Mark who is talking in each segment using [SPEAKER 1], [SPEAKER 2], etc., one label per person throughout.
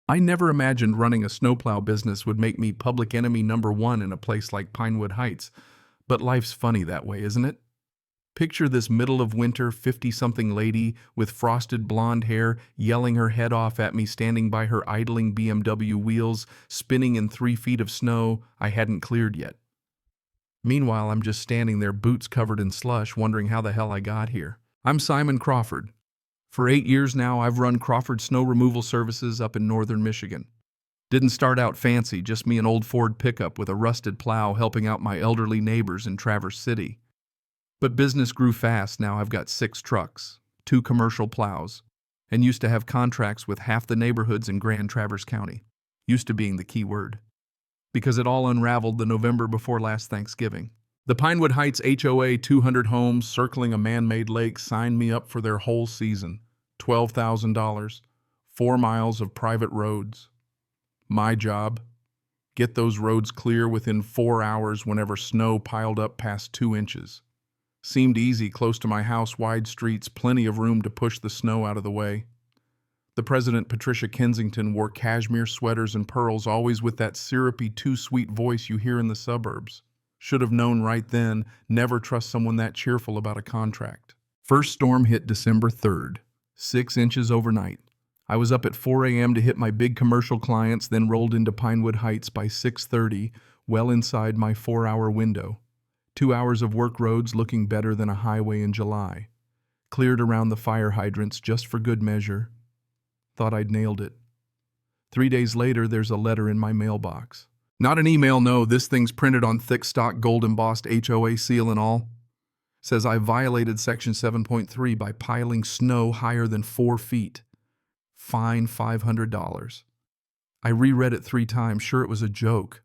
[SPEAKER 1] I never imagined running a snowplow business would make me public enemy number one in a place like Pinewood Heights, but life's funny that way, isn't it? Picture this middle of winter 50-something lady with frosted blonde hair yelling her head off at me standing by her idling BMW wheels spinning in 3 feet of snow I hadn't cleared yet. Meanwhile, I'm just standing there, boots covered in slush, wondering how the hell I got here. I'm Simon Crawford. For 8 years now, I've run Crawford Snow Removal Services up in northern Michigan. Didn't start out fancy, just me an old Ford pickup with a rusted plow helping out my elderly neighbors in Traverse City. But business grew fast. Now I've got 6 trucks, 2 commercial plows, and used to have contracts with half the neighborhoods in Grand Traverse County. Used to being the key word. Because it all unraveled the November before last Thanksgiving. The Pinewood Heights HOA 200 homes circling a man-made lake signed me up for their whole season. $12,000, 4 miles of private roads. My job, get those roads clear within 4 hours whenever snow piled up past 2 inches. Seemed easy, close to my house, wide streets, plenty of room to push the snow out of the way. The President, Patricia Kensington, wore cashmere sweaters and pearls, always with that syrupy, too-sweet voice you hear in the suburbs. Should have known right then, never trust someone that cheerful about a contract. First storm hit December 3rd, 6 inches overnight. I was up at 4 a.m. to hit my big commercial clients, then rolled into Pinewood Heights by 6:30, well inside my 4-hour window. 2 hours of work roads looking better than a highway in July. Cleared around the fire hydrants just for good measure. Thought I'd nailed it. 3 days later, there's a letter in my mailbox. Not an email, no, this thing's printed on thick stock gold embossed HOA seal and all. Says I violated Section 7.3 by piling snow higher than 4 feet. Fine $500. I reread it 3 times, sure it was a joke.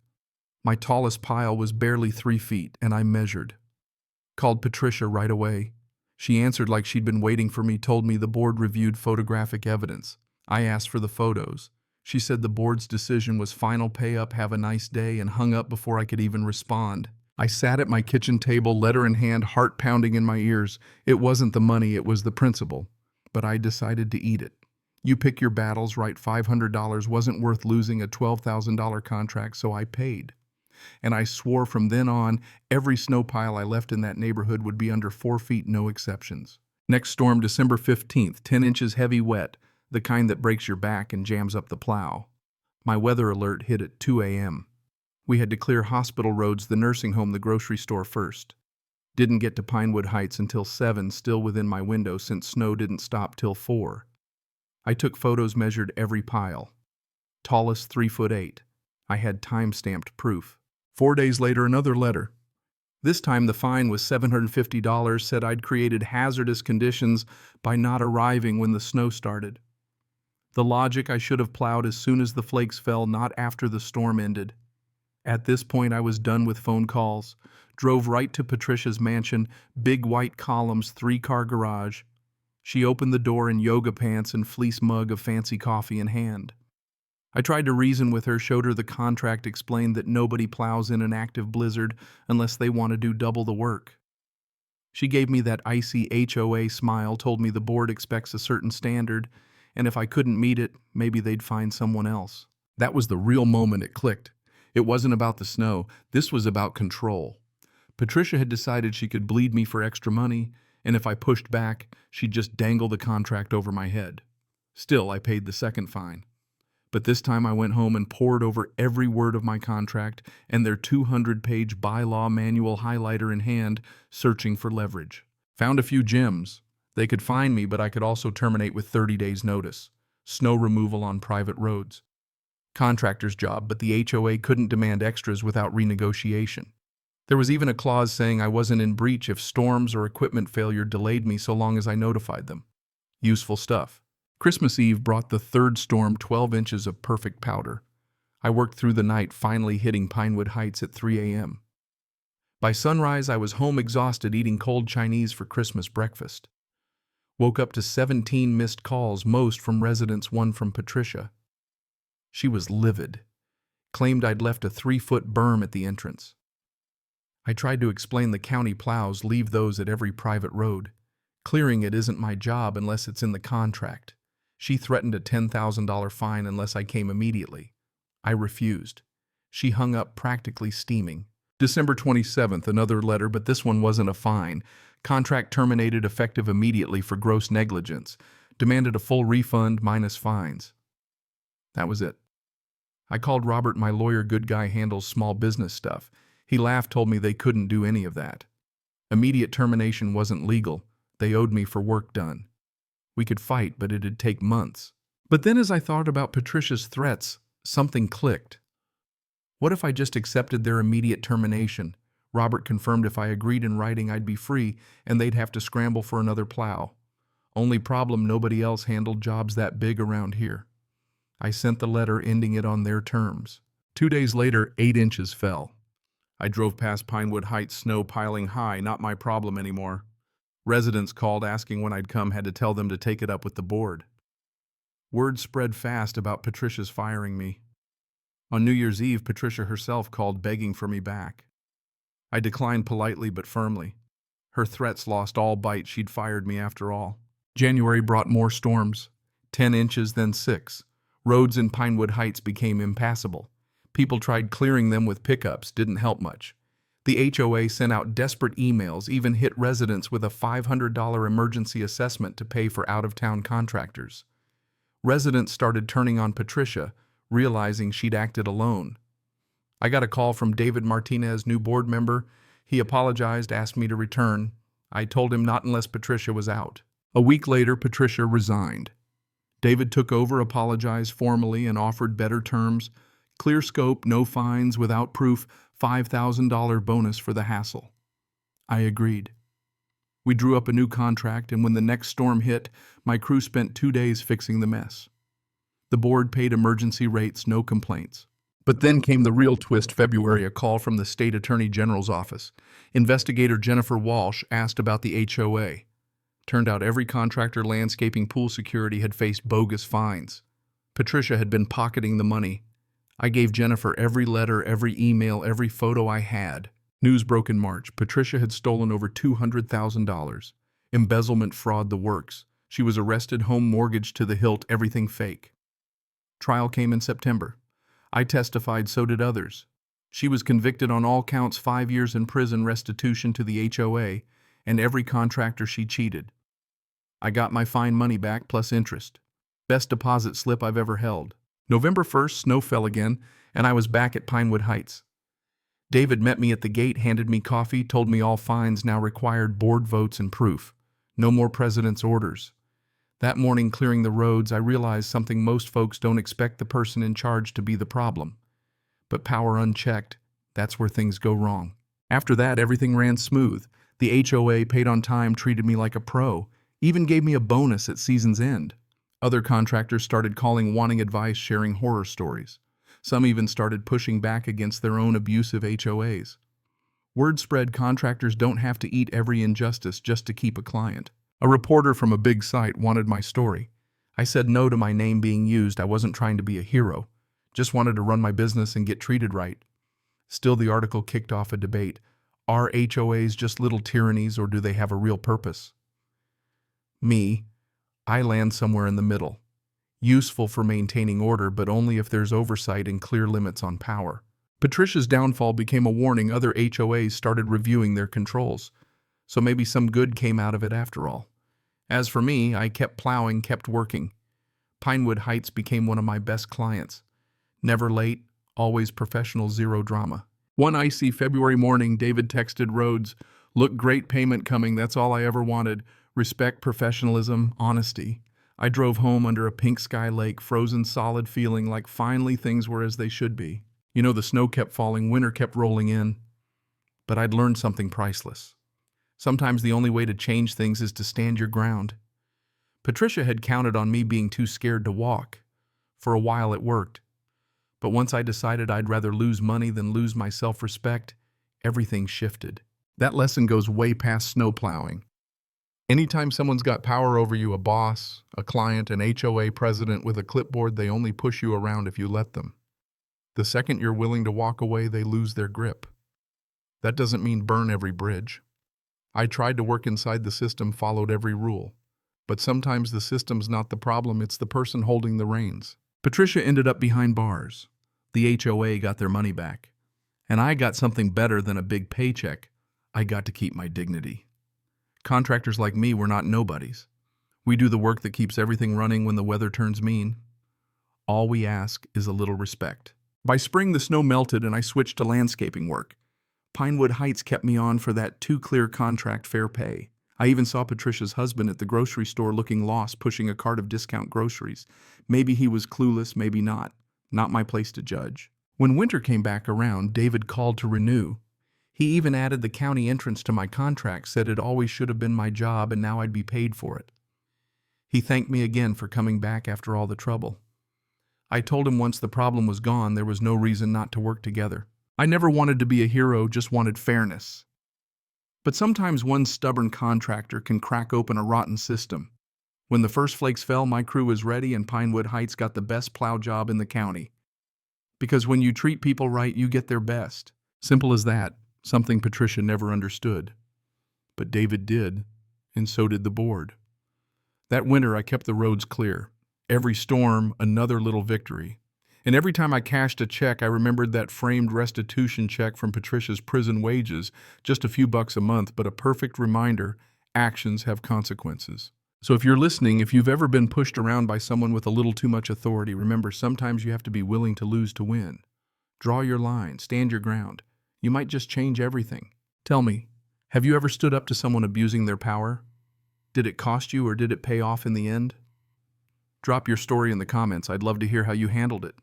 [SPEAKER 1] My tallest pile was barely 3 feet, and I measured. Called Patricia right away. She answered like she'd been waiting for me, told me the board reviewed photographic evidence. I asked for the photos. She said the board's decision was final, pay up, have a nice day, and hung up before I could even respond. I sat at my kitchen table, letter in hand, heart pounding in my ears. It wasn't the money, it was the principle. But I decided to eat it. You pick your battles, right? $500 wasn't worth losing a $12,000 contract, so I paid. And I swore from then on, every snow pile I left in that neighborhood would be under 4 feet, no exceptions. Next storm, December 15th, 10 inches heavy wet, the kind that breaks your back and jams up the plow. My weather alert hit at 2 a.m. We had to clear hospital roads, the nursing home, the grocery store first. Didn't get to Pinewood Heights until 7, still within my window since snow didn't stop till 4. I took photos, measured every pile. Tallest 3'8". I had time-stamped proof. 4 days later, another letter. This time the fine was $750, said I'd created hazardous conditions by not arriving when the snow started. The logic, I should have plowed as soon as the flakes fell, not after the storm ended. At this point I was done with phone calls. Drove right to Patricia's mansion, big white columns, 3-car garage. She opened the door in yoga pants and fleece mug of fancy coffee in hand. I tried to reason with her, showed her the contract, explained that nobody plows in an active blizzard unless they want to do double the work. She gave me that icy HOA smile, told me the board expects a certain standard, and if I couldn't meet it, maybe they'd find someone else. That was the real moment it clicked. It wasn't about the snow. This was about control. Patricia had decided she could bleed me for extra money, and if I pushed back, she'd just dangle the contract over my head. Still, I paid the second fine. But this time I went home and pored over every word of my contract and their 200-page bylaw manual, highlighter in hand, searching for leverage. Found a few gems. They could fine me, but I could also terminate with 30 days' notice. Snow removal on private roads. Contractor's job, but the HOA couldn't demand extras without renegotiation. There was even a clause saying I wasn't in breach if storms or equipment failure delayed me so long as I notified them. Useful stuff. Christmas Eve brought the third storm, 12 inches of perfect powder. I worked through the night, finally hitting Pinewood Heights at 3 a.m. By sunrise, I was home exhausted, eating cold Chinese for Christmas breakfast. Woke up to 17 missed calls, most from residents, one from Patricia. She was livid. Claimed I'd left a 3-foot berm at the entrance. I tried to explain the county plows leave those at every private road. Clearing it isn't my job unless it's in the contract. She threatened a $10,000 fine unless I came immediately. I refused. She hung up practically steaming. December 27th, another letter, but this one wasn't a fine. Contract terminated effective immediately for gross negligence. Demanded a full refund minus fines. That was it. I called Robert, my lawyer. Good guy, handles small business stuff. He laughed, told me they couldn't do any of that. Immediate termination wasn't legal. They owed me for work done. We could fight, but it'd take months. But then as I thought about Patricia's threats, something clicked. What if I just accepted their immediate termination? Robert confirmed if I agreed in writing I'd be free, and they'd have to scramble for another plow. Only problem, nobody else handled jobs that big around here. I sent the letter ending it on their terms. 2 days later, 8 inches fell. I drove past Pinewood Heights, snow piling high, not my problem anymore. Residents called asking when I'd come, had to tell them to take it up with the board. Word spread fast about Patricia's firing me. On New Year's Eve, Patricia herself called begging for me back. I declined politely but firmly. Her threats lost all bite. She'd fired me after all. January brought more storms. 10 inches, then 6. Roads in Pinewood Heights became impassable. People tried clearing them with pickups, didn't help much. The HOA sent out desperate emails, even hit residents with a $500 emergency assessment to pay for out-of-town contractors. Residents started turning on Patricia, realizing she'd acted alone. I got a call from David Martinez, new board member. He apologized, asked me to return. I told him not unless Patricia was out. A week later, Patricia resigned. David took over, apologized formally, and offered better terms. Clear scope, no fines, without proof, $5,000 bonus for the hassle. I agreed. We drew up a new contract, and when the next storm hit, my crew spent 2 days fixing the mess. The board paid emergency rates, no complaints. But then came the real twist. February, a call from the State Attorney General's office. Investigator Jennifer Walsh asked about the HOA. Turned out every contractor landscaping pool security had faced bogus fines. Patricia had been pocketing the money. I gave Jennifer every letter, every email, every photo I had. News broke in March. Patricia had stolen over $200,000. Embezzlement, fraud, the works. She was arrested, home mortgaged to the hilt, everything fake. Trial came in September. I testified, so did others. She was convicted on all counts, 5 years in prison, restitution to the HOA, and every contractor she cheated. I got my fine money back plus interest. Best deposit slip I've ever held. November 1st, snow fell again, and I was back at Pinewood Heights. David met me at the gate, handed me coffee, told me all fines now required board votes and proof. No more president's orders. That morning, clearing the roads, I realized something most folks don't expect the person in charge to be the problem. But power unchecked, that's where things go wrong. After that, everything ran smooth. The HOA paid on time, treated me like a pro, even gave me a bonus at season's end. Other contractors started calling, wanting advice, sharing horror stories. Some even started pushing back against their own abusive HOAs. Word spread contractors don't have to eat every injustice just to keep a client. A reporter from a big site wanted my story. I said no to my name being used. I wasn't trying to be a hero. Just wanted to run my business and get treated right. Still, the article kicked off a debate. Are HOAs just little tyrannies, or do they have a real purpose? I land somewhere in the middle. Useful for maintaining order, but only if there's oversight and clear limits on power. Patricia's downfall became a warning. Other HOAs started reviewing their controls. So maybe some good came out of it after all. As for me, I kept plowing, kept working. Pinewood Heights became one of my best clients. Never late, always professional, zero drama. One icy February morning, David texted Rhodes, "Look great, payment coming, that's all I ever wanted. Respect, professionalism, honesty." I drove home under a pink sky lake, frozen solid, feeling like finally things were as they should be. The snow kept falling, winter kept rolling in. But I'd learned something priceless. Sometimes the only way to change things is to stand your ground. Patricia had counted on me being too scared to walk. For a while it worked. But once I decided I'd rather lose money than lose my self-respect, everything shifted. That lesson goes way past snow plowing. Anytime someone's got power over you, a boss, a client, an HOA president with a clipboard, they only push you around if you let them. The second you're willing to walk away, they lose their grip. That doesn't mean burn every bridge. I tried to work inside the system, followed every rule. But sometimes the system's not the problem, it's the person holding the reins. Patricia ended up behind bars. The HOA got their money back. And I got something better than a big paycheck. I got to keep my dignity. Contractors like me were not nobodies. We do the work that keeps everything running when the weather turns mean. All we ask is a little respect. By spring, the snow melted and I switched to landscaping work. Pinewood Heights kept me on for that too-clear contract fair pay. I even saw Patricia's husband at the grocery store looking lost, pushing a cart of discount groceries. Maybe he was clueless, maybe not. Not my place to judge. When winter came back around, David called to renew. He even added the county entrance to my contract, said it always should have been my job and now I'd be paid for it. He thanked me again for coming back after all the trouble. I told him once the problem was gone, there was no reason not to work together. I never wanted to be a hero, just wanted fairness. But sometimes one stubborn contractor can crack open a rotten system. When the first flakes fell, my crew was ready and Pinewood Heights got the best plow job in the county. Because when you treat people right, you get their best. Simple as that, something Patricia never understood. But David did, and so did the board. That winter, I kept the roads clear. Every storm, another little victory. And every time I cashed a check, I remembered that framed restitution check from Patricia's prison wages, just a few bucks a month, but a perfect reminder, actions have consequences. So if you're listening, if you've ever been pushed around by someone with a little too much authority, remember sometimes you have to be willing to lose to win. Draw your line, stand your ground. You might just change everything. Tell me, have you ever stood up to someone abusing their power? Did it cost you or did it pay off in the end? Drop your story in the comments. I'd love to hear how you handled it.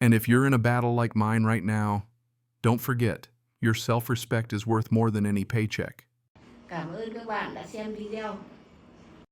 [SPEAKER 1] And if you're in a battle like mine right now, don't forget, your self-respect is worth more than any paycheck.
[SPEAKER 2] Cảm ơn các bạn đã xem video.